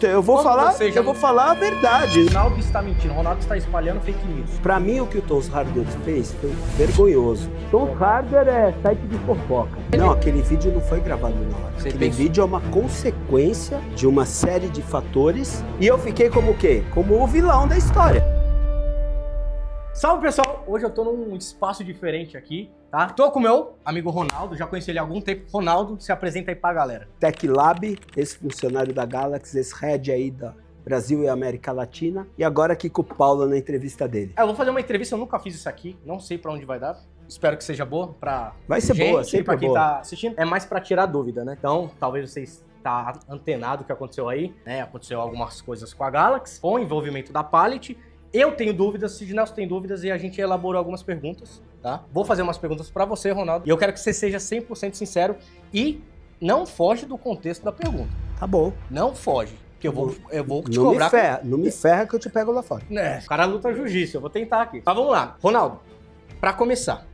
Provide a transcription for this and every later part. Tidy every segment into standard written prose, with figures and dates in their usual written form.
eu vou falar a verdade. Ronaldo está mentindo, Ronaldo está espalhando fake news. Pra mim, o que o Tom Harder fez foi vergonhoso. Tom Harder é site de fofoca. Não, aquele vídeo não foi gravado na hora. Aquele vídeo é uma consequência de uma série de fatores. E eu fiquei como o quê? Como o vilão da história. Salve, pessoal! Hoje eu tô num espaço diferente aqui, tá? Tô com o meu amigo Ronaldo, já conheci ele há algum tempo. Ronaldo, se apresenta aí pra galera. Tech Lab, ex-funcionário da Galaxy, ex-head aí da Brasil e América Latina. E agora aqui com o Paulo na entrevista dele. Eu vou fazer uma entrevista, eu nunca fiz isso aqui, não sei pra onde vai dar. Espero que seja boa pra Vai ser gente, boa, sempre pra quem boa. tá assistindo. É mais pra tirar dúvida, né? Então, talvez vocês tá antenado o que aconteceu aí, né? Aconteceu algumas coisas com a Galaxy, com o envolvimento da Pallet. Eu tenho dúvidas, Sid Nelson tem dúvidas e a gente elaborou algumas perguntas, tá? Vou fazer umas perguntas pra você, Ronaldo, e eu quero que você seja 100% sincero e não foge do contexto da pergunta. Tá bom. Não foge, que eu vou te cobrar. Não me ferra que eu te pego lá fora. O cara luta jiu-jitsu, eu vou tentar aqui. Mas vamos lá. Ronaldo, pra começar,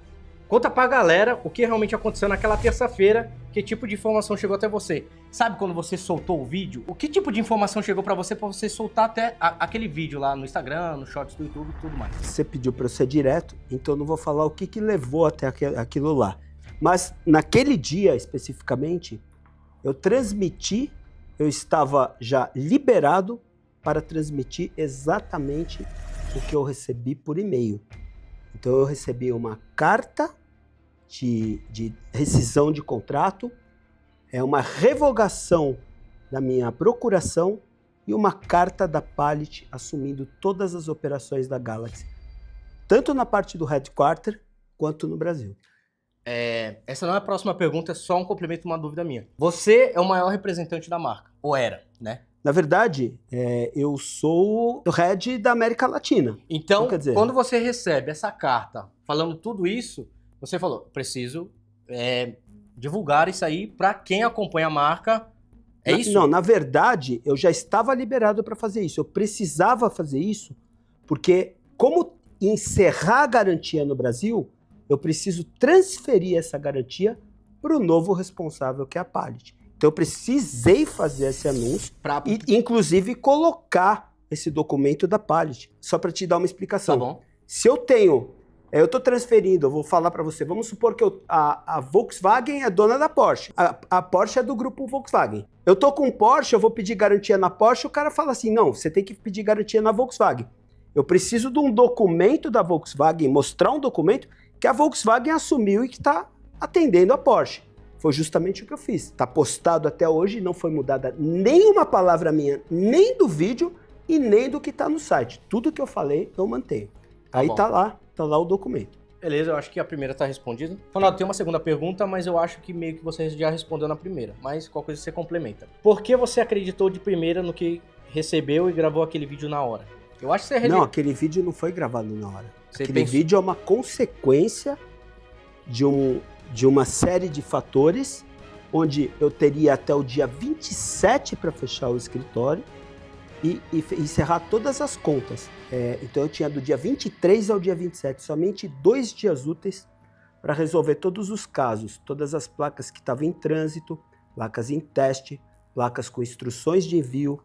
conta pra galera o que realmente aconteceu naquela terça-feira, que tipo de informação chegou até você. Sabe quando você soltou o vídeo? O que tipo de informação chegou pra você soltar até aquele vídeo lá no Instagram, no Shorts do YouTube e tudo mais? Você pediu pra eu ser direto, então eu não vou falar o que levou até aquilo lá. Mas naquele dia, especificamente, eu estava já liberado para transmitir exatamente o que eu recebi por e-mail. Então eu recebi uma carta de rescisão de contrato, uma revogação da minha procuração e uma carta da Pallet assumindo todas as operações da Galaxy, tanto na parte do headquarter quanto no Brasil. Essa não é a próxima pergunta, é só um complemento, uma dúvida minha. Você é o maior representante da marca, ou era, né? Na verdade, eu sou o head da América Latina. Então, quando você recebe essa carta falando tudo isso, você falou, preciso divulgar isso aí para quem acompanha a marca. É isso? Não, na verdade, eu já estava liberado para fazer isso. Eu precisava fazer isso porque, como encerrar a garantia no Brasil, eu preciso transferir essa garantia para o novo responsável, que é a Pallet. Então eu precisei fazer esse anúncio e, inclusive, colocar esse documento da Pallet, só para te dar uma explicação. Tá bom. Se eu estou transferindo, eu vou falar para você, vamos supor que a Volkswagen é dona da Porsche, a Porsche é do grupo Volkswagen. Eu tô com Porsche, eu vou pedir garantia na Porsche, o cara fala assim, não, você tem que pedir garantia na Volkswagen. Eu preciso de um documento da Volkswagen, mostrar um documento que a Volkswagen assumiu e que está atendendo a Porsche. Foi justamente o que eu fiz. Está postado até hoje, não foi mudada nenhuma palavra minha, nem do vídeo e nem do que está no site. Tudo que eu falei, eu mantenho. Aí tá lá o documento. Beleza, eu acho que a primeira está respondida. Ronaldo, tem uma segunda pergunta, mas eu acho que meio que você já respondeu na primeira. Mas qualquer coisa você complementa. Por que você acreditou de primeira no que recebeu e gravou aquele vídeo na hora? Eu acho que você... Não, aquele vídeo não foi gravado na hora. Aquele vídeo é uma consequência de uma série de fatores, onde eu teria até o dia 27 para fechar o escritório e encerrar todas as contas. Então eu tinha do dia 23 ao dia 27, somente 2 dias úteis para resolver todos os casos, todas as placas que estavam em trânsito, placas em teste, placas com instruções de envio,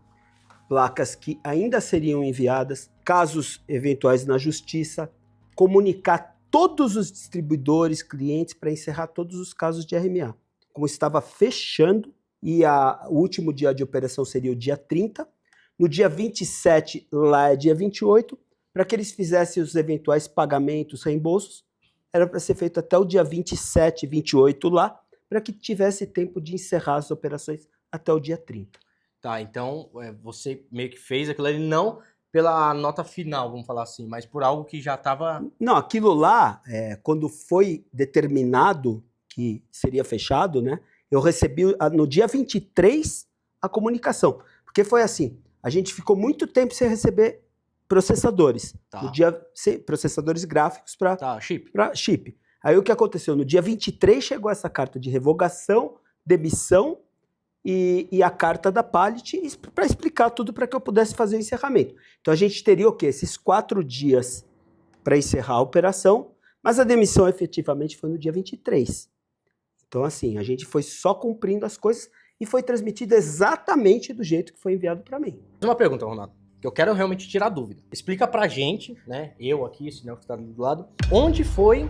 placas que ainda seriam enviadas, casos eventuais na justiça, comunicar todos os distribuidores, clientes, para encerrar todos os casos de RMA. Como estava fechando, e o último dia de operação seria o dia 30, no dia 27, lá é dia 28, para que eles fizessem os eventuais pagamentos, reembolsos, era para ser feito até o dia 27, 28 lá, para que tivesse tempo de encerrar as operações até o dia 30. Tá, então você meio que fez aquilo ali, não pela nota final, vamos falar assim, mas por algo que já estava... Não, aquilo lá, quando foi determinado que seria fechado, né, eu recebi no dia 23 a comunicação. Porque foi assim, a gente ficou muito tempo sem receber processadores. Tá. No dia, processadores gráficos para chip. Aí o que aconteceu? No dia 23 chegou essa carta de revogação, demissão, e a carta da Pallet para explicar tudo para que eu pudesse fazer o encerramento. Então a gente teria o quê? Esses 4 dias para encerrar a operação, mas a demissão efetivamente foi no dia 23. Então assim, a gente foi só cumprindo as coisas e foi transmitido exatamente do jeito que foi enviado para mim. Uma pergunta, Ronaldo, que eu quero realmente tirar dúvida. Explica pra gente, né, eu aqui, esse que está do lado, onde foi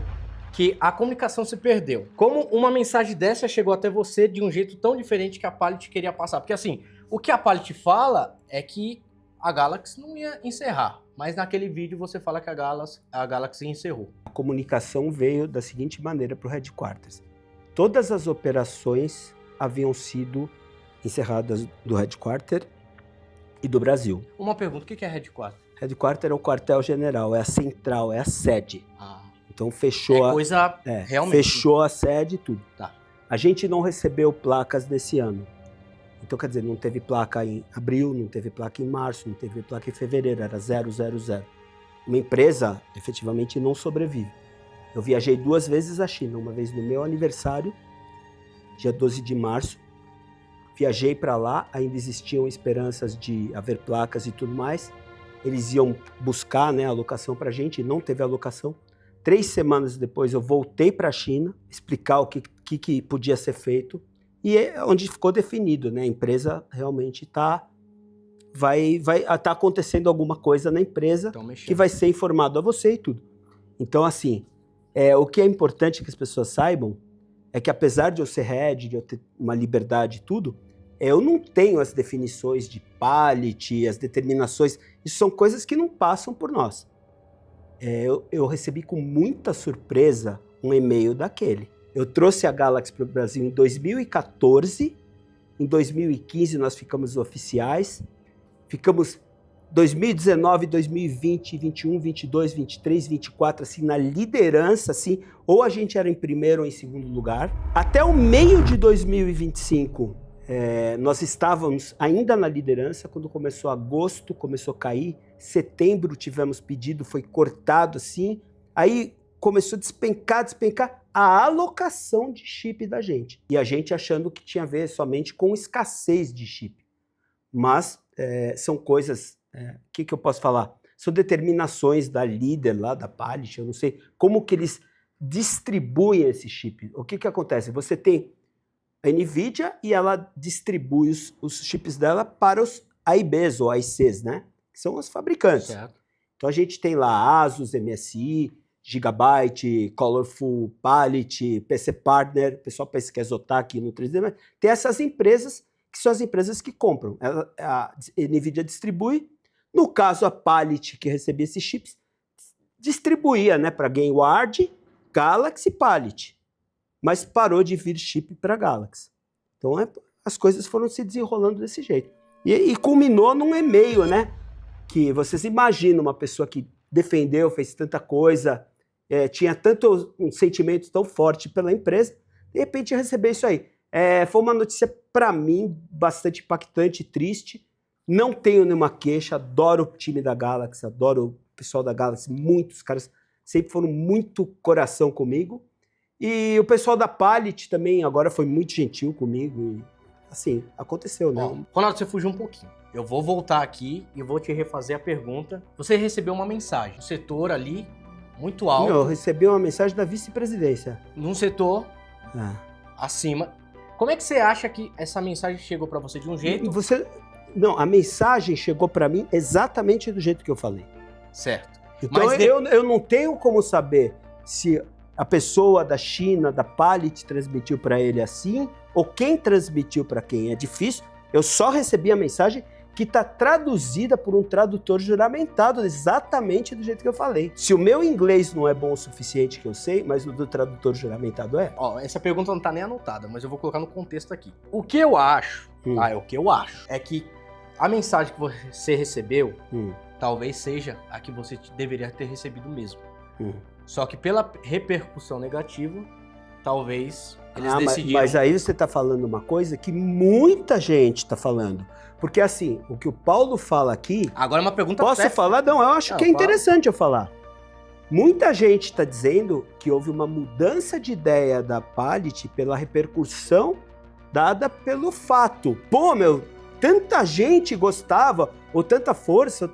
que a comunicação se perdeu? Como uma mensagem dessa chegou até você de um jeito tão diferente que a Palit queria passar? Porque assim, o que a Palit fala é que a Galaxy não ia encerrar, mas naquele vídeo você fala que a Galaxy encerrou. A comunicação veio da seguinte maneira para o Headquarters. Todas as operações haviam sido encerradas do Headquarter e do Brasil. Uma pergunta, o que é Headquarter? Headquarter é o quartel-general, é a central, é a sede. Então fechou realmente. Fechou a sede e tudo. Tá. A gente não recebeu placas nesse ano. Então, quer dizer, não teve placa em abril, não teve placa em março, não teve placa em fevereiro, era 000. Uma empresa, efetivamente, não sobrevive. Eu viajei 2 vezes à China, uma vez no meu aniversário, dia 12 de março. Viajei para lá, ainda existiam esperanças de haver placas e tudo mais. Eles iam buscar, né, a alocação para a gente, e não teve alocação. 3 semanas depois eu voltei para a China, explicar o que podia ser feito, e é onde ficou definido, né? A empresa realmente vai acontecendo alguma coisa na empresa que vai ser informado a você e tudo. Então, assim, o que é importante que as pessoas saibam é que apesar de eu ser head, de eu ter uma liberdade e tudo, eu não tenho as definições de Palit, as determinações, isso são coisas que não passam por nós. Eu recebi com muita surpresa um e-mail daquele. Eu trouxe a Galaxy para o Brasil em 2014, em 2015 nós ficamos oficiais, ficamos 2019, 2020, 21, 22, 23, 24, assim, na liderança, assim, ou a gente era em primeiro ou em segundo lugar. Até o meio de 2025, nós estávamos ainda na liderança, quando começou agosto, começou a cair, setembro tivemos pedido, foi cortado assim, aí começou a despencar a alocação de chip da gente. E a gente achando que tinha a ver somente com escassez de chip. Mas são coisas, que eu posso falar? São determinações da líder lá, da Palit, eu não sei como que eles distribuem esse chip. O que acontece? Você tem a NVIDIA e ela distribui os chips dela para os AIBs ou AICs, né? Que são os fabricantes. Certo. Então a gente tem lá Asus, MSI, Gigabyte, Colorful, Palit, PC Partner, o pessoal pensa que é Zotac no 3D, mas tem essas empresas que são as empresas que compram. A NVIDIA distribui, no caso a Palit, que recebia esses chips, distribuía, né, para Gainward, Galaxy e Palit, mas parou de vir chip para Galaxy. Então as coisas foram se desenrolando desse jeito. E culminou num e-mail, né, que vocês imaginam uma pessoa que defendeu, fez tanta coisa, tinha tanto um sentimento tão forte pela empresa, de repente receber isso aí. Foi uma notícia, para mim, bastante impactante e triste. Não tenho nenhuma queixa, adoro o time da Galaxy, adoro o pessoal da Galaxy, muitos caras sempre foram muito coração comigo. E o pessoal da Palit também agora foi muito gentil comigo. E, assim, aconteceu, né? Bom, Ronaldo, você fugiu um pouquinho. Eu vou voltar aqui e vou te refazer a pergunta. Você recebeu uma mensagem, um setor ali muito alto. Não, eu recebi uma mensagem da vice-presidência. Num setor acima. Como é que você acha que essa mensagem chegou para você de um jeito? Não, a mensagem chegou para mim exatamente do jeito que eu falei. Certo. Então mas eu não tenho como saber se a pessoa da China, da Palit, transmitiu para ele assim, ou quem transmitiu para quem. É difícil. Eu só recebi a mensagem que está traduzida por um tradutor juramentado, exatamente do jeito que eu falei. Se o meu inglês não é bom o suficiente, que eu sei, mas o do tradutor juramentado é. Essa pergunta não está nem anotada, mas eu vou colocar no contexto aqui. O que eu acho, é que a mensagem que você recebeu, talvez seja a que você deveria ter recebido mesmo. Só que pela repercussão negativa, talvez eles decidiram... Mas aí você está falando uma coisa que muita gente está falando. Porque assim, o que o Paulo fala aqui... Agora uma pergunta... Posso falar? Não, eu acho que é interessante eu falar. Muita gente está dizendo que houve uma mudança de ideia da Palit pela repercussão dada pelo fato. Pô, tanta gente gostava, ou tanta força,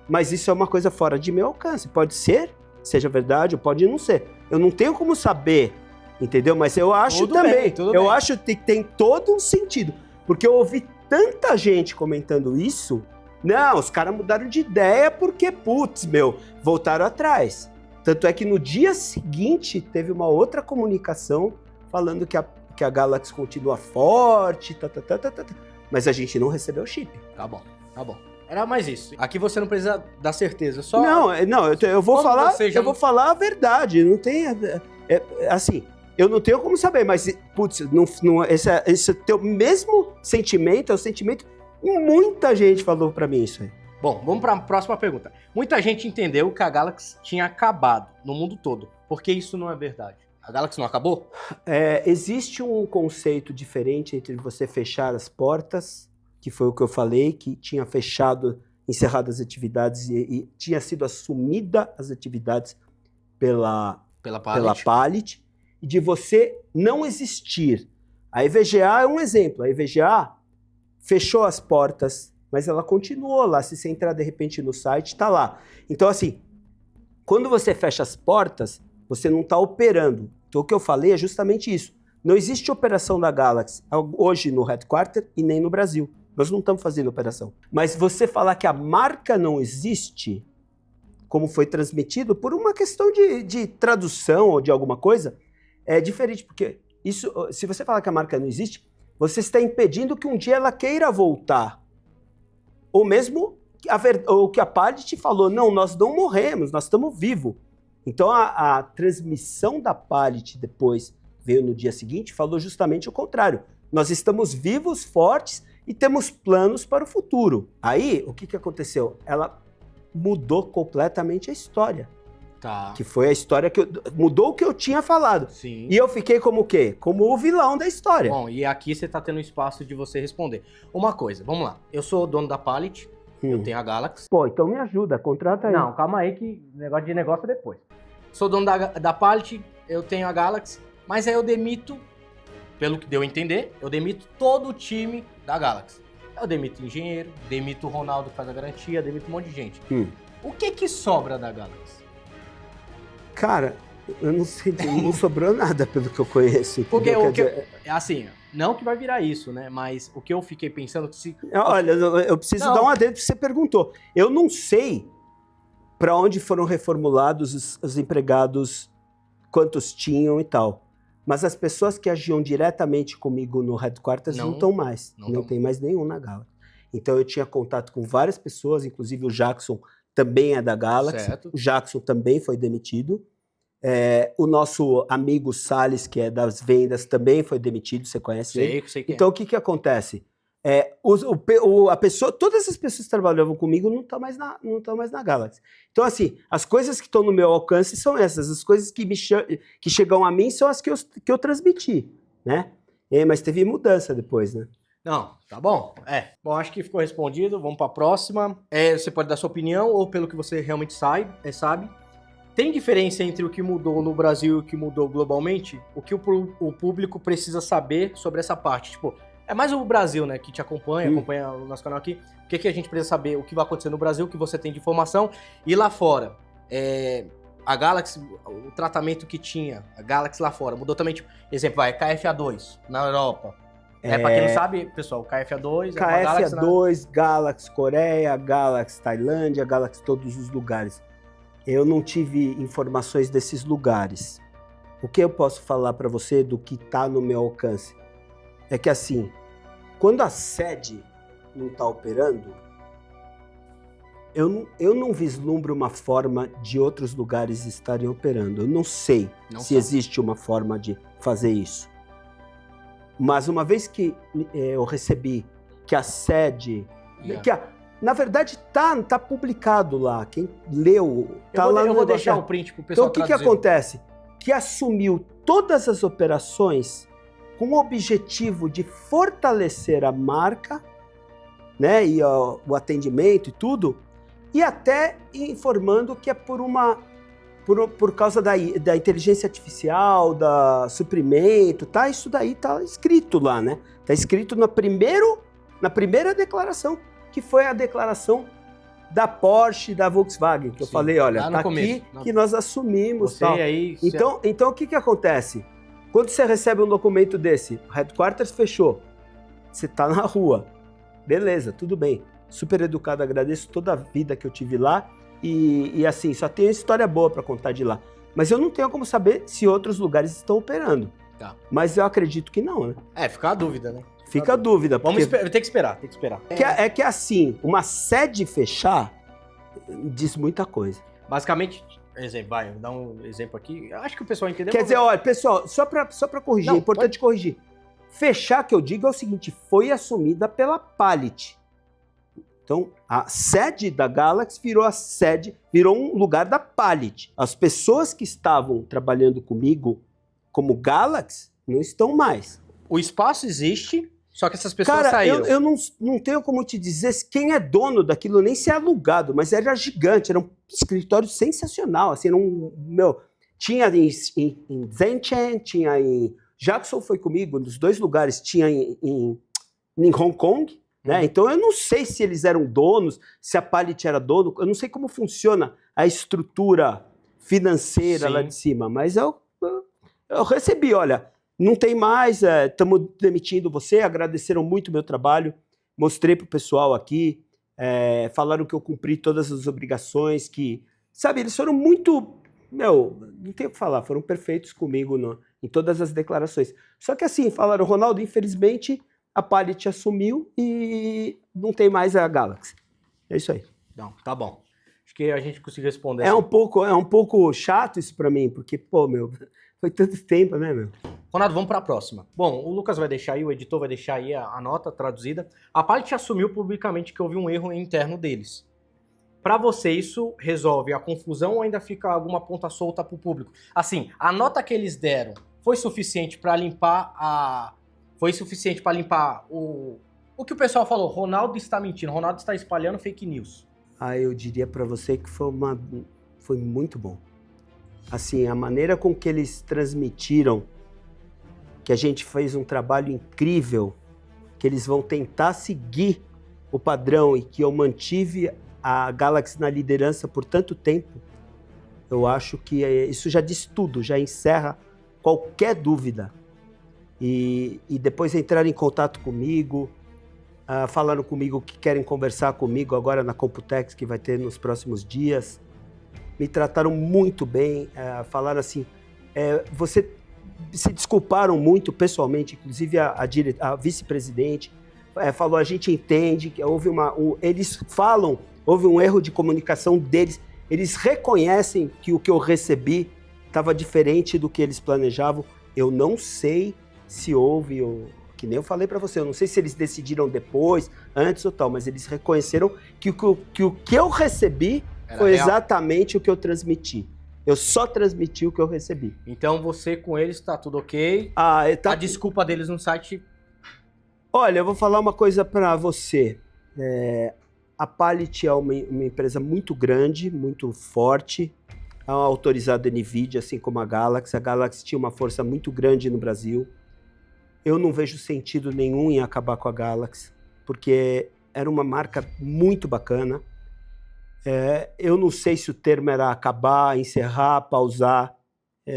mas isso é uma coisa fora de meu alcance. Pode ser, seja verdade, ou pode não ser. Eu não tenho como saber, entendeu? Mas eu acho tudo também. Eu acho que tem todo um sentido. Porque eu ouvi tanta gente comentando isso. Não, os caras mudaram de ideia porque, putz, voltaram atrás. Tanto é que no dia seguinte teve uma outra comunicação falando que a Galaxy continua forte, mas a gente não recebeu o chip. Tá bom. Era mais isso. Aqui você não precisa dar certeza, só... Não, eu vou falar a verdade. Não tem... assim, eu não tenho como saber, mas, putz, esse teu mesmo sentimento é o sentimento... Muita gente falou pra mim isso aí. Bom, vamos pra próxima pergunta. Muita gente entendeu que a Galaxy tinha acabado no mundo todo. Por que isso não é verdade? A Galaxy não acabou? Existe um conceito diferente entre você fechar as portas, que foi o que eu falei, que tinha encerrado as atividades e tinha sido assumida as atividades pela Palit, e de você não existir. A EVGA é um exemplo. A EVGA fechou as portas, mas ela continuou lá. Se você entrar de repente no site, está lá. Então, assim, quando você fecha as portas, você não está operando. Então, o que eu falei é justamente isso. Não existe operação da Galaxy hoje no headquarter e nem no Brasil. Nós não estamos fazendo operação. Mas você falar que a marca não existe, como foi transmitido, por uma questão de tradução ou de alguma coisa, é diferente. Porque isso, se você falar que a marca não existe, você está impedindo que um dia ela queira voltar. Ou mesmo o que a Palit falou, não, nós não morremos, nós estamos vivos. Então a transmissão da Palit depois, veio no dia seguinte, falou justamente o contrário. Nós estamos vivos, fortes e temos planos para o futuro. Aí, o que aconteceu? Ela mudou completamente a história. Tá. Que foi a história mudou o que eu tinha falado. Sim. E eu fiquei como o quê? Como o vilão da história. Bom, e aqui você tá tendo espaço de você responder. Uma coisa, vamos lá. Eu sou o dono da Palit, eu tenho a Galaxy. Pô, então me ajuda, contrata aí. Não, calma aí que negócio é depois. Sou dono da Palit, eu tenho a Galaxy, mas aí eu demito, pelo que deu a entender, eu demito todo o time da Galaxy. Eu demito engenheiro, demito o Ronaldo que faz a garantia, demito um monte de gente. O que sobra da Galaxy? Cara, eu não sei, não sobrou nada pelo que eu conheço. Porque assim, não que vai virar isso, né? Mas o que eu fiquei pensando que se... Olha, eu preciso dar um adendo que você perguntou. Eu não sei para onde foram reformulados os empregados, quantos tinham e tal. Mas as pessoas que agiam diretamente comigo no headquarters não estão mais. Não tem mais nenhum na Galaxy. Então eu tinha contato com várias pessoas, inclusive o Jackson também é da Galaxy. Certo. O Jackson também foi demitido. O nosso amigo Salles, que é das vendas, também foi demitido, você conhece ele? Sei que então, o que acontece? A pessoa, todas as pessoas que trabalhavam comigo não estão mais na Galaxy. Então, assim, as coisas que estão no meu alcance são essas. As coisas que chegam a mim são as que eu transmiti, né? Mas teve mudança depois, né? Não, tá bom. Bom, acho que ficou respondido. Vamos para a próxima. Você pode dar sua opinião ou pelo que você realmente sabe. Tem diferença entre o que mudou no Brasil e o que mudou globalmente? O que o público precisa saber sobre essa parte? Tipo, é mais o Brasil, né, que te acompanha o nosso canal aqui. O que a gente precisa saber? O que vai acontecer no Brasil, o que você tem de informação. E lá fora, a Galaxy, o tratamento que tinha, a Galaxy lá fora, mudou também, tipo, exemplo, KFA2 na Europa. Pra quem não sabe, pessoal, KFA2 KFA2, Galaxy Coreia, Galaxy Tailândia, Galaxy todos os lugares. Eu não tive informações desses lugares. O que eu posso falar para você do que está no meu alcance? É que assim, quando a sede não está operando, eu não vislumbro uma forma de outros lugares estarem operando. Eu não sei se existe uma forma de fazer isso. Mas uma vez que eu recebi que a sede... Na verdade, tá publicado lá. Quem leu, tá lá no Eu vou deixar o print pro pessoal Então, o que acontece? Que assumiu todas as operações com o objetivo de fortalecer a marca, né, e o atendimento e tudo, e até informando que é por causa da inteligência artificial, da suprimento, tá? Isso daí tá escrito lá, né? Tá escrito na primeira declaração, que foi a declaração da Porsche e da Volkswagen, que eu falei, olha, tá aqui que nós assumimos. Tal. Então, o que acontece? Quando você recebe um documento desse, o headquarters fechou, você tá na rua. Beleza, tudo bem. Super educado, agradeço toda a vida que eu tive lá. E assim, só tenho história boa para contar de lá. Mas eu não tenho como saber se outros lugares estão operando. Tá. Mas eu acredito que não, né? Fica a dúvida, né? Fica a dúvida. Vamos ter que esperar. É que assim, uma sede fechar diz muita coisa. Basicamente, vou dar um exemplo aqui. Eu acho que o pessoal entendeu. Quer dizer, olha, pessoal, só pra corrigir, Não, é importante corrigir. Fechar, que eu digo, é o seguinte, foi assumida pela Palit. Então, a sede da Galaxy virou um lugar da Palit. As pessoas que estavam trabalhando comigo como Galaxy não estão mais. O espaço existe, só que essas pessoas saíram. Eu não tenho como te dizer quem é dono daquilo, nem se é alugado, mas era gigante, era um escritório sensacional, assim, tinha em Shenzhen, tinha em... Jackson foi comigo, nos 2 lugares, tinha em Hong Kong, né? Então eu não sei se eles eram donos, se a Palit era dono, eu não sei como funciona a estrutura financeira lá de cima, mas eu recebi, olha, não tem mais, estamos demitindo você, agradeceram muito o meu trabalho, mostrei pro pessoal aqui, falaram que eu cumpri todas as obrigações, que, sabe, eles foram muito, não tenho o que falar, foram perfeitos comigo em todas as declarações. Só que assim, falaram, Ronaldo, infelizmente, a Palit assumiu e não tem mais a Galaxy. É isso aí. Não, tá bom. Acho que a gente conseguiu responder. É um pouco chato isso pra mim, porque, foi tanto tempo, né, meu? Ronaldo, vamos para a próxima. Bom, o Lucas vai deixar aí, o editor vai deixar aí a nota traduzida. A Palit assumiu publicamente que houve um erro interno deles. Para você, isso resolve a confusão ou ainda fica alguma ponta solta para o público? Assim, a nota que eles deram foi suficiente para limpar o que o pessoal falou? Ronaldo está mentindo, Ronaldo está espalhando fake news. Eu diria para você que foi muito bom. Assim, a maneira com que eles transmitiram que a gente fez um trabalho incrível, que eles vão tentar seguir o padrão e que eu mantive a Galaxy na liderança por tanto tempo, eu acho que isso já diz tudo, já encerra qualquer dúvida. E depois entraram em contato comigo, falaram comigo que querem conversar comigo agora na Computex, que vai ter nos próximos dias. Me trataram muito bem, falaram assim, você se desculparam muito pessoalmente, inclusive a vice-presidente falou, a gente entende que houve houve um erro de comunicação deles, eles reconhecem que o que eu recebi estava diferente do que eles planejavam. Eu não sei se houve, que nem eu falei para você, eu não sei se eles decidiram depois, antes ou tal, mas eles reconheceram que o que eu recebi foi real. Exatamente o que eu transmiti. Eu só transmiti o que eu recebi. Então você com eles tá tudo ok? A desculpa deles no site... Olha, eu vou falar uma coisa para você. A Palit é uma empresa muito grande, muito forte, é uma autorizada NVIDIA, assim como a Galaxy. A Galaxy tinha uma força muito grande no Brasil. Eu não vejo sentido nenhum em acabar com a Galaxy, porque era uma marca muito bacana. Eu não sei se o termo era acabar, encerrar, pausar.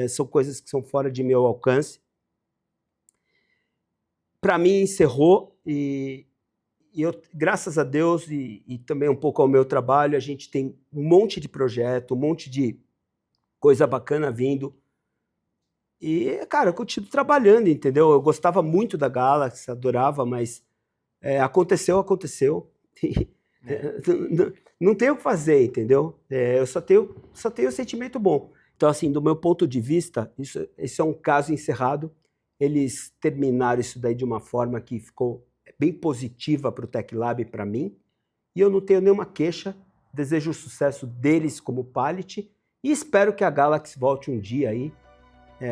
São coisas que são fora de meu alcance. Para mim, encerrou e eu, graças a Deus e também um pouco ao meu trabalho, a gente tem um monte de projeto, um monte de coisa bacana vindo. E, cara, eu continuo trabalhando, entendeu? Eu gostava muito da Galaxy, adorava, mas aconteceu. Não tenho o que fazer, entendeu? Eu só tenho um sentimento bom. Então, assim, do meu ponto de vista, esse é um caso encerrado. Eles terminaram isso daí de uma forma que ficou bem positiva para o TecLab e para mim. E eu não tenho nenhuma queixa. Desejo o sucesso deles como Palit. E espero que a Galaxy volte um dia aí.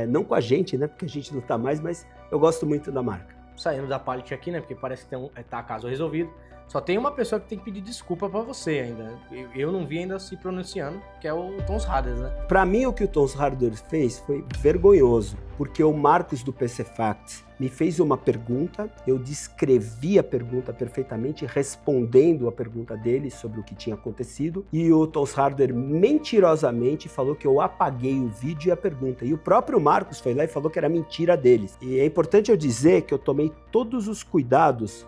Não com a gente, né? Porque a gente não está mais, mas eu gosto muito da marca. Saindo da Palit aqui, né? Porque parece que tá caso resolvido. Só tem uma pessoa que tem que pedir desculpa pra você ainda. Eu não vi ainda se pronunciando, que é o Tom Harders, né? Pra mim, o que o Tom Harders fez foi vergonhoso, porque o Marcos do PC Facts me fez uma pergunta, eu descrevi a pergunta perfeitamente, respondendo a pergunta dele sobre o que tinha acontecido, e o Tom Harders mentirosamente falou que eu apaguei o vídeo e a pergunta. E o próprio Marcos foi lá e falou que era mentira deles. E é importante eu dizer que eu tomei todos os cuidados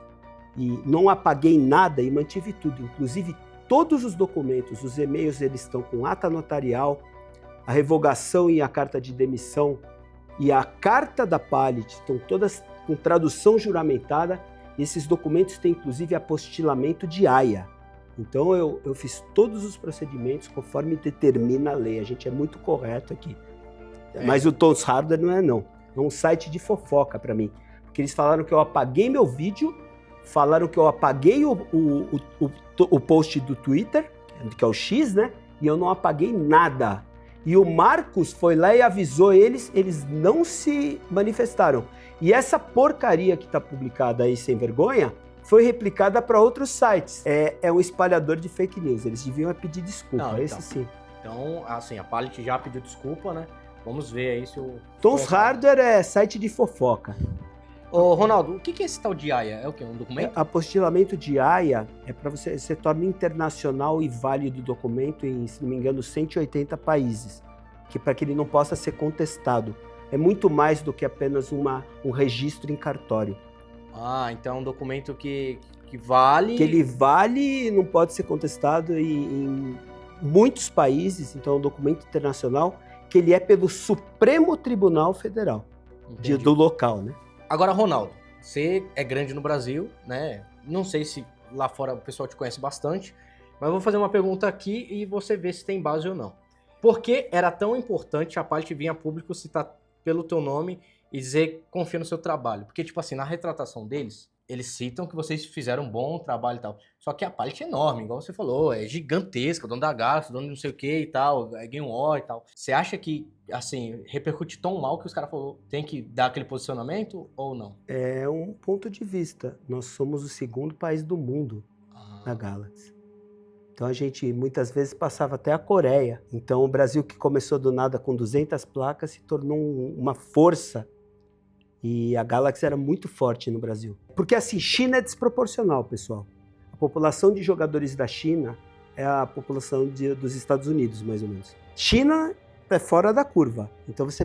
e não apaguei nada e mantive tudo, inclusive todos os documentos, os e-mails, eles estão com ata notarial, a revogação e a carta de demissão e a carta da Palit estão todas com tradução juramentada. Esses documentos têm inclusive apostilamento de AIA. Então eu fiz todos os procedimentos conforme determina a lei. A gente é muito correto aqui. Mas o Tom Harders não é não. É um site de fofoca para mim. Porque eles falaram que eu apaguei meu vídeo, falaram que eu apaguei o post do Twitter, que é o X, né? E eu não apaguei nada. E o Marcos foi lá e avisou eles não se manifestaram. E essa porcaria que está publicada aí, sem vergonha, foi replicada para outros sites. É um espalhador de fake news, eles deviam pedir desculpa, Não, esse sim. Então, assim, a Palit já pediu desculpa, né? Vamos ver aí se o... Tom Harders é site de fofoca. Ô, Ronaldo, o que é esse tal de AIA? É o quê? Um documento? Apostilamento de AIA é para você torna internacional e válido o documento em, se não me engano, 180 países, para que ele não possa ser contestado. É muito mais do que apenas um registro em cartório. Ah, então é um documento que vale... Que ele vale e não pode ser contestado em muitos países, então é um documento internacional que ele é pelo Supremo Tribunal Federal, do local, né? Agora, Ronaldo, você é grande no Brasil, né? Não sei se lá fora o pessoal te conhece bastante, mas eu vou fazer uma pergunta aqui e você vê se tem base ou não. Por que era tão importante a Palit vir a público citar pelo teu nome e dizer que confia no seu trabalho? Porque, tipo assim, na retratação deles, eles citam que vocês fizeram um bom trabalho e tal. Só que a Palit é enorme, igual você falou, é gigantesca, dono da Galaxy, dono de não sei o que e tal, é Game War e tal. Você acha que, assim, repercute tão mal que os caras falaram, tem que dar aquele posicionamento ou não? É um ponto de vista. Nós somos o segundo país do mundo na Galaxy. Então a gente muitas vezes passava até a Coreia. Então o Brasil, que começou do nada com 200 placas, se tornou uma força. E a Galaxy era muito forte no Brasil. Porque assim, China é desproporcional, pessoal. A população de jogadores da China é a população dos Estados Unidos, mais ou menos. China é fora da curva. Então você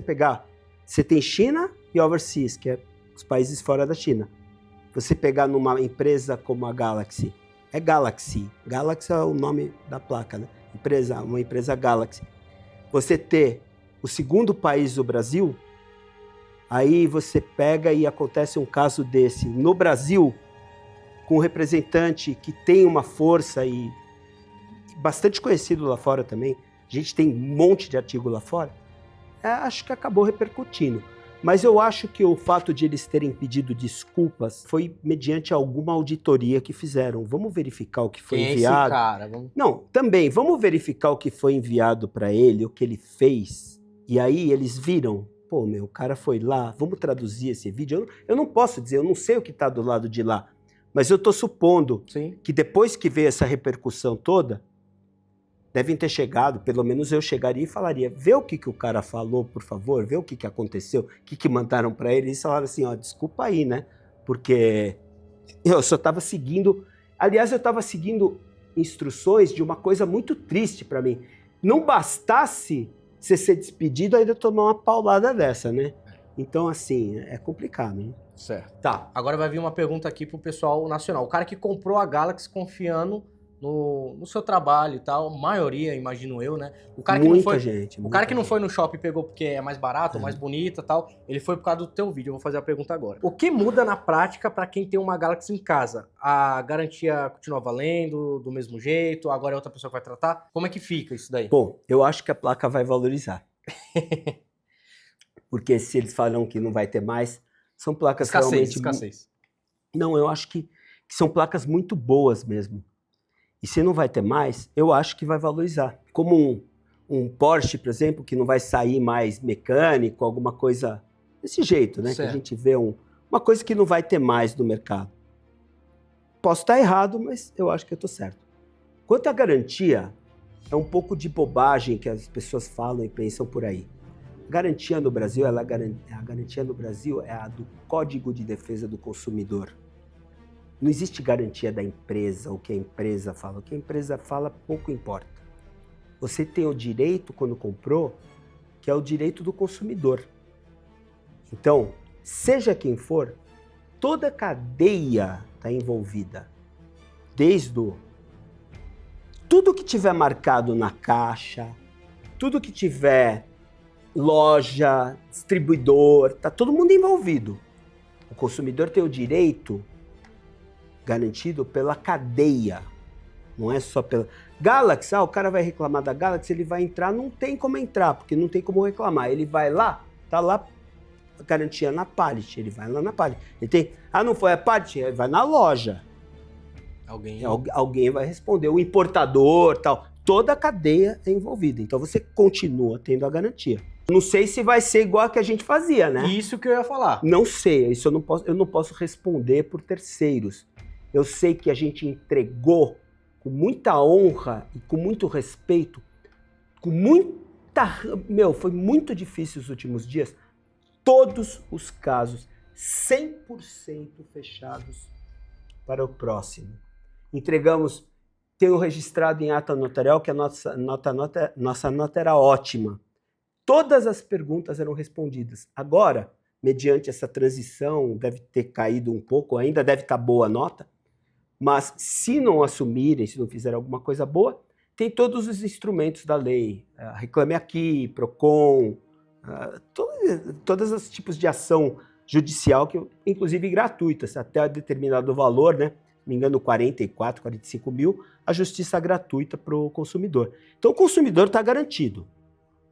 tem China e Overseas, que é os países fora da China. Você pegar numa empresa como a Galaxy, é Galaxy. Galaxy é o nome da placa, né? Uma empresa Galaxy. Você ter o segundo país do Brasil, aí você pega e acontece um caso desse no Brasil, com um representante que tem uma força e bastante conhecido lá fora também. A gente tem um monte de artigo lá fora. Acho que acabou repercutindo. Mas eu acho que o fato de eles terem pedido desculpas foi mediante alguma auditoria que fizeram. Vamos verificar o que foi enviado. Esse cara, Não, também, vamos verificar o que foi enviado para ele, o que ele fez. E aí eles viram, pô, o cara foi lá, vamos traduzir esse vídeo. Eu não posso dizer, eu não sei o que está do lado de lá. Mas eu estou supondo que depois que veio essa repercussão toda, devem ter chegado, pelo menos eu chegaria e falaria, vê o que o cara falou, por favor, vê o que aconteceu, o que mandaram para ele. Eles falaram assim, ó, desculpa aí, né? Porque eu só estava seguindo... Aliás, eu estava seguindo instruções de uma coisa muito triste para mim. Não bastasse você ser despedido, ainda tomar uma paulada dessa, né? Então, assim, é complicado, né? Certo. Tá, agora vai vir uma pergunta aqui pro pessoal nacional. O cara que comprou a Galaxy confiando no seu trabalho e tal, maioria, imagino eu, né? O cara que não foi, o cara que não foi no shopping e pegou porque é mais barato, mais bonita e tal, ele foi por causa do teu vídeo. Eu vou fazer a pergunta agora. O que muda na prática para quem tem uma Galaxy em casa? A garantia continua valendo do mesmo jeito? Agora é outra pessoa que vai tratar? Como é que fica isso daí? Bom, eu acho que a placa vai valorizar. Porque se eles falam que não vai ter mais, são placas realmente... Escassez. Não, eu acho que são placas muito boas mesmo. E se não vai ter mais, eu acho que vai valorizar. Como um Porsche, por exemplo, que não vai sair mais mecânico, alguma coisa desse jeito, né? Certo. Que a gente vê uma coisa que não vai ter mais no mercado. Posso estar errado, mas eu acho que eu estou certo. Quanto à garantia, é um pouco de bobagem que as pessoas falam e pensam por aí. Garantia no Brasil, a garantia no Brasil é a do Código de Defesa do Consumidor. Não existe garantia da empresa, o que a empresa fala. O que a empresa fala pouco importa. Você tem o direito, quando comprou, que é o direito do consumidor. Então, seja quem for, toda a cadeia está envolvida. Tudo que tiver marcado na caixa, tudo que tiver loja, distribuidor, está todo mundo envolvido. O consumidor tem o direito garantido pela cadeia, não é só pela... Galaxy, o cara vai reclamar da Galaxy, ele vai entrar, não tem como entrar, porque não tem como reclamar. Ele vai lá, tá lá, garantia na Pallet, ele vai lá na Pallet. Ele tem, não foi a Pallet, ele vai na loja. Alguém vai responder, o importador, tal. Toda a cadeia é envolvida, então você continua tendo a garantia. Não sei se vai ser igual a que a gente fazia, né? Isso que eu ia falar. Não sei, isso eu não posso responder por terceiros. Eu sei que a gente entregou com muita honra e com muito respeito, foi muito difícil os últimos dias, todos os casos 100% fechados para o próximo. Entregamos, tenho registrado em ata notarial que a nossa nota era ótima. Todas as perguntas eram respondidas. Agora, mediante essa transição, deve ter caído um pouco, ainda deve estar boa a nota, mas se não assumirem, se não fizerem alguma coisa boa, tem todos os instrumentos da lei. Reclame Aqui, PROCON, todos os tipos de ação judicial, que, inclusive gratuitas, até determinado valor, né? Me engano, 45 mil, a justiça gratuita para o consumidor. Então o consumidor está garantido.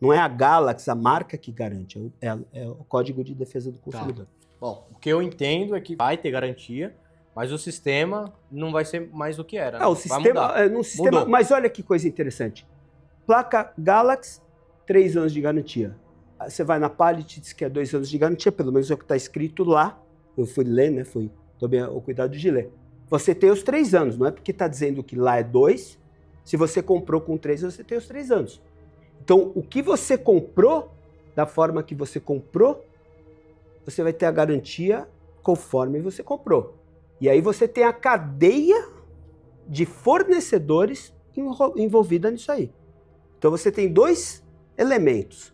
Não é a Galaxy, a marca que garante, é o Código de Defesa do Consumidor. Tá. Bom, o que eu entendo é que vai ter garantia, mas o sistema não vai ser mais do que era. O sistema, mas olha que coisa interessante. Placa Galaxy, 3 anos de garantia. Você vai na Pallet, diz que é 2 anos de garantia, pelo menos é o que está escrito lá. Eu fui ler, né? Tomei o cuidado de ler. Você tem os 3 anos, não é porque está dizendo que lá é 2. Se você comprou com 3, você tem os 3 anos. Então, o que você comprou, da forma que você comprou, você vai ter a garantia conforme você comprou. E aí você tem a cadeia de fornecedores envolvida nisso aí. Então você tem 2 elementos,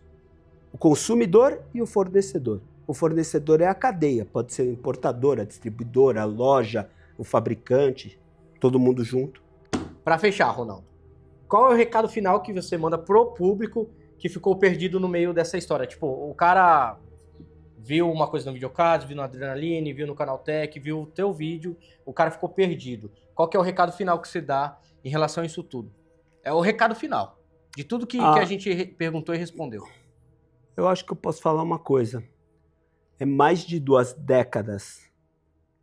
o consumidor e o fornecedor. O fornecedor é a cadeia, pode ser a importadora, a distribuidora, a loja, o fabricante, todo mundo junto. Para fechar, Ronaldo, qual é o recado final que você manda pro público que ficou perdido no meio dessa história? Tipo, o cara viu uma coisa no Videocast, viu no Adrenaline, viu no Canaltech, viu o teu vídeo, o cara ficou perdido. Qual que é o recado final que você dá em relação a isso tudo? É o recado final, de tudo que a gente perguntou e respondeu. Eu acho que eu posso falar uma coisa. É mais de 2 décadas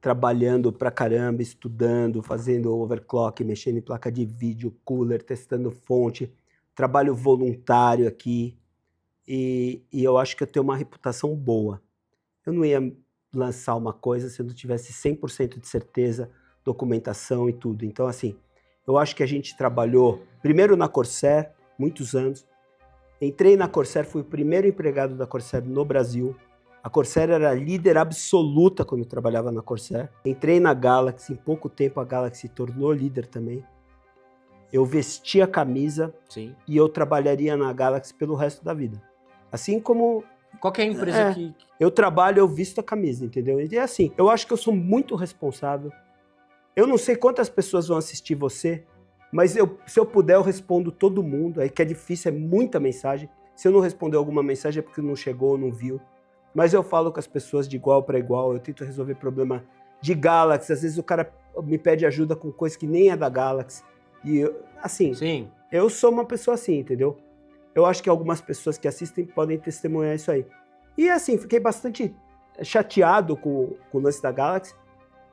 trabalhando pra caramba, estudando, fazendo overclock, mexendo em placa de vídeo, cooler, testando fonte, trabalho voluntário aqui, e eu acho que eu tenho uma reputação boa. Eu não ia lançar uma coisa se eu não tivesse 100% de certeza, documentação e tudo. Então, assim, eu acho que a gente trabalhou, primeiro na Corsair, muitos anos. Entrei na Corsair, fui o primeiro empregado da Corsair no Brasil. A Corsair era líder absoluta quando eu trabalhava na Corsair. Entrei na Galaxy, em pouco tempo a Galaxy se tornou líder também. Eu vesti a camisa. Sim. E eu trabalharia na Galaxy pelo resto da vida. Assim como... Qualquer empresa que... Eu trabalho, eu visto a camisa, entendeu? E é assim, eu acho que eu sou muito responsável. Eu não sei quantas pessoas vão assistir você, mas se eu puder, eu respondo todo mundo. Aí que é difícil, é muita mensagem. Se eu não responder alguma mensagem é porque não chegou, não viu. Mas eu falo com as pessoas de igual para igual, eu tento resolver problema de Galaxy. Às vezes o cara me pede ajuda com coisa que nem é da Galaxy. E assim, sim, eu sou uma pessoa assim, entendeu? Eu acho que algumas pessoas que assistem podem testemunhar isso aí. E assim, fiquei bastante chateado com o lance da Galaxy.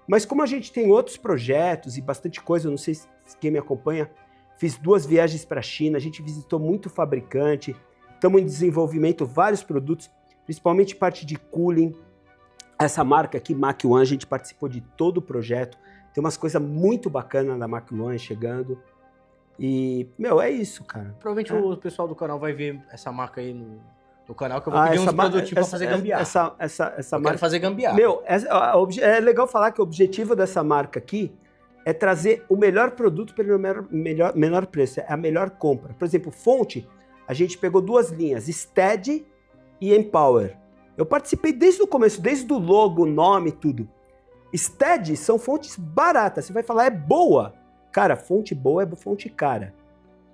Mas como a gente tem outros projetos e bastante coisa, eu não sei se quem me acompanha, fiz 2 viagens para a China, a gente visitou muito fabricante, estamos em desenvolvimento vários produtos, principalmente parte de cooling. Essa marca aqui, Mach One, a gente participou de todo o projeto. Tem umas coisas muito bacanas da McLuhan chegando. E, meu, é isso, cara. Provavelmente o pessoal do canal vai ver essa marca aí no canal, que eu vou pedir uns produtinhos pra fazer gambiarra. Eu quero fazer gambiarra. Meu, é legal falar que o objetivo dessa marca aqui é trazer o melhor produto pelo menor preço. É a melhor compra. Por exemplo, fonte, a gente pegou 2 linhas, Steady e Empower. Eu participei desde o começo, desde o logo, nome, tudo. Steady são fontes baratas. Você vai falar, é boa. Cara, fonte boa é fonte cara.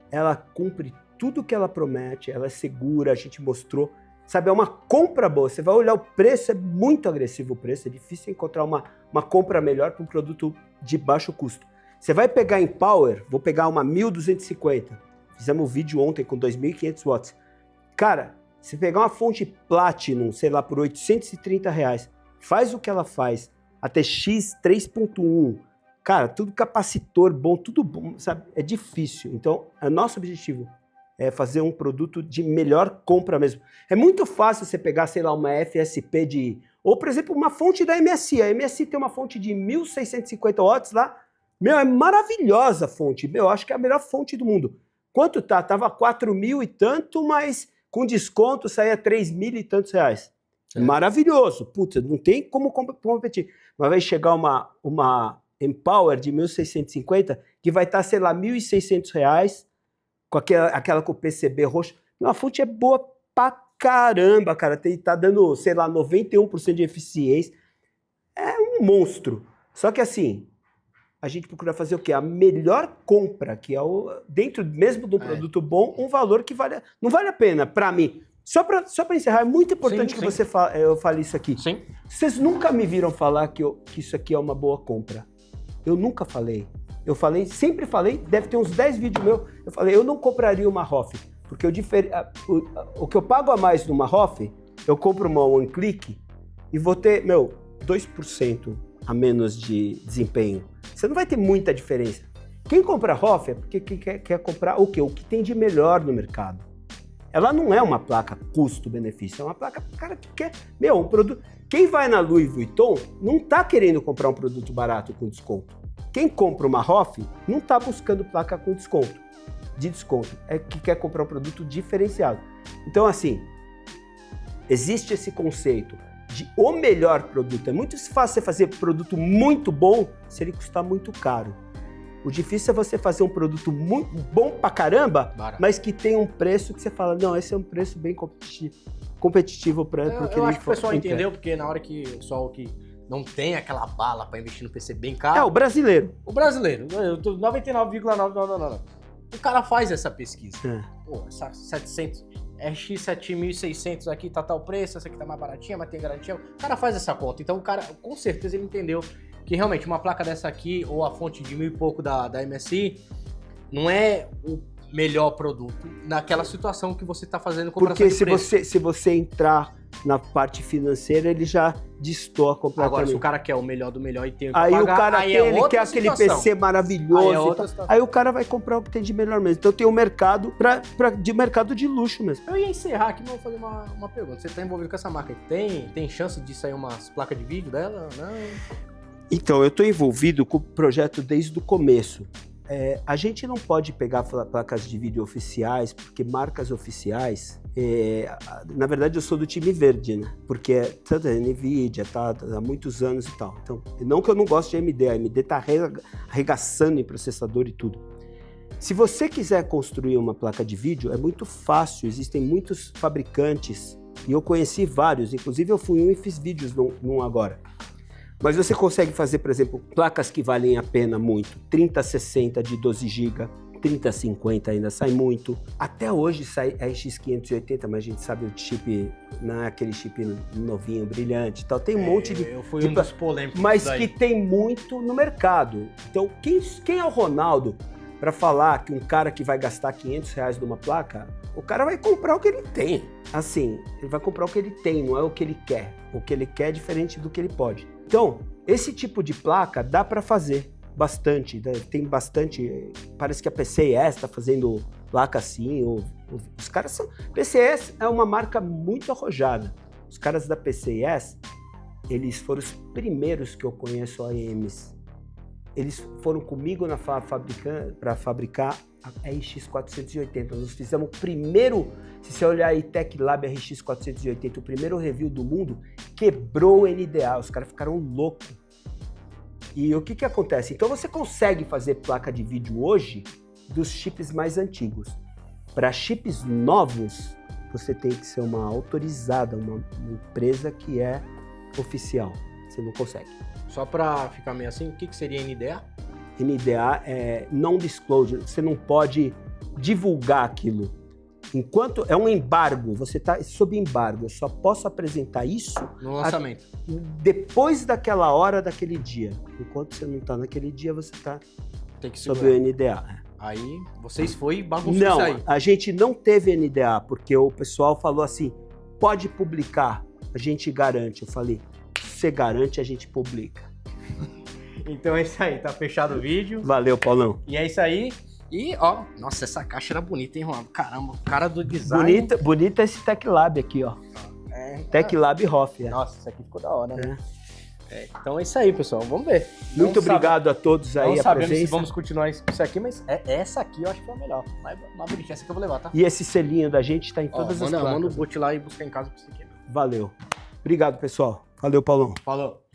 Ela cumpre tudo que ela promete, ela é segura, a gente mostrou. Sabe, é uma compra boa. Você vai olhar o preço, é muito agressivo o preço, é difícil encontrar uma compra melhor para um produto de baixo custo. Você vai pegar em Power, vou pegar uma 1250. Fizemos um vídeo ontem com 2.500 watts. Cara, se pegar uma fonte Platinum, sei lá, por R$830, faz o que ela faz, a TX 3.1, cara, tudo capacitor bom, tudo bom, sabe? É difícil. Então, o nosso objetivo é fazer um produto de melhor compra mesmo. É muito fácil você pegar, sei lá, uma FSP de... Ou, por exemplo, uma fonte da MSI. A MSI tem uma fonte de 1.650 watts lá. Meu, é maravilhosa a fonte. Meu, acho que é a melhor fonte do mundo. Quanto tá? Tava 4.000 e tanto, mas com desconto saía 3.000 e tantos reais. É. Maravilhoso. Putz, não tem como competir. Mas vai chegar uma Empower de 1.650 que vai estar, sei lá, 1.600 reais com aquela com o PCB roxo. A fonte é boa pra caramba, cara. Tá dando, sei lá, 91% de eficiência. É um monstro. Só que assim, a gente procura fazer o quê? A melhor compra, que é dentro mesmo de um produto bom, um valor que não vale a pena pra mim. Só pra encerrar, é muito importante que eu fale isso aqui. Sim. Vocês nunca me viram falar que isso aqui é uma boa compra. Eu nunca falei. Eu falei, sempre falei, deve ter uns 10 vídeos meus, eu falei, eu não compraria uma ROF, porque o que eu pago a mais numa ROF, eu compro uma One Click e vou ter, 2% a menos de desempenho. Você não vai ter muita diferença. Quem compra ROF é porque quer comprar o quê? O que tem de melhor no mercado. Ela não é uma placa custo-benefício, é uma placa pro cara que quer, um produto. Quem vai na Louis Vuitton não tá querendo comprar um produto barato com desconto. Quem compra uma ROF não está buscando placa com desconto, é que quer comprar um produto diferenciado. Então, assim, existe esse conceito de o melhor produto. É muito fácil você fazer produto muito bom se ele custar muito caro. O difícil é você fazer um produto muito bom pra caramba, mas que tem um preço que você fala, não, esse é um preço bem competitivo para o que eu acho que o pessoal entendeu, porque na hora que o pessoal que não tem aquela bala para investir no PC bem caro. É, o brasileiro. O brasileiro. 99,9. O cara faz essa pesquisa. Pô, essa 700, RX 7600 aqui tá tal preço, essa aqui tá mais baratinha, mas tem garantia. O cara faz essa conta. Então o cara, com certeza, ele entendeu que realmente uma placa dessa aqui, ou a fonte de 1.000 e pouco da MSI, não é o melhor produto naquela situação que você tá fazendo comparação de preço. Porque se você entrar na parte financeira, ele já destoa completamente. Agora, se o cara quer o melhor do melhor e tem que pagar, aí o cara ele quer aquele PC maravilhoso. Aí o cara vai comprar o que tem de melhor mesmo. Então tem um mercado de mercado de luxo mesmo. Eu ia encerrar aqui, mas vou fazer uma pergunta. Você tá envolvido com essa marca? Tem chance de sair umas placas de vídeo dela? Não? Então, eu tô envolvido com o projeto desde o começo. A gente não pode pegar placas de vídeo oficiais, porque marcas oficiais... na verdade, eu sou do time verde, né? Porque tanto a NVIDIA tá há muitos anos e tal. Então, não que eu não gosto de AMD, a AMD tá arregaçando em processador e tudo. Se você quiser construir uma placa de vídeo, é muito fácil, existem muitos fabricantes, e eu conheci vários, inclusive eu fui e fiz vídeos num agora. Mas você consegue fazer, por exemplo, placas que valem a pena muito, 3060 de 12 GB, 3050 ainda sai muito. Até hoje sai RX 580, mas a gente sabe o chip, não é aquele chip novinho, brilhante e tal. Tem um monte de... Eu fui um dos polêmicos. Mas que tem muito no mercado. Então, quem é o Ronaldo para falar que um cara que vai gastar R$500 numa placa, o cara vai comprar o que ele tem. Assim, ele vai comprar o que ele tem, não é o que ele quer. O que ele quer é diferente do que ele pode. Então, esse tipo de placa dá para fazer. Bastante, tem bastante, parece que a PCS está fazendo placa assim, os caras são... PCS é uma marca muito arrojada, os caras da PCS, eles foram os primeiros que eu conheço AMs, Eles foram comigo para fabricar a RX 480. Nós fizemos o primeiro, se você olhar aí, Tech Lab RX 480, o primeiro review do mundo, quebrou o NDA, os caras ficaram loucos. E o que acontece? Então você consegue fazer placa de vídeo hoje dos chips mais antigos. Para chips novos, você tem que ser uma autorizada, uma empresa que é oficial. Você não consegue. Só para ficar meio assim, o que seria NDA? NDA é non-disclosure, você não pode divulgar aquilo. Enquanto é um embargo, você está sob embargo, eu só posso apresentar isso no lançamento. Depois daquela hora, daquele dia. Enquanto você não está naquele dia, você está sob o NDA. Aí vocês foi e bagunçou isso aí. Não, a gente não teve NDA, porque o pessoal falou assim, pode publicar, a gente garante. Eu falei, você garante, a gente publica. Então é isso aí, tá fechado o vídeo. Valeu, Paulão. E é isso aí. E, ó, nossa, essa caixa era bonita, hein, Ronaldo? Caramba, o cara do design... Bonita esse Tech Lab aqui, ó. Tech Lab Hoff. Nossa, isso aqui ficou da hora, né? Então é isso aí, pessoal. Vamos ver. Muito obrigado a todos aí, a presença. Não sabemos se vamos continuar isso aqui, mas essa aqui eu acho que foi a melhor. Mais bonitinha, essa aqui eu vou levar, tá? E esse selinho da gente tá em todas as placas. Manda o bote lá e buscar em casa pra você aqui. Valeu. Obrigado, pessoal. Valeu, Paulão. Falou.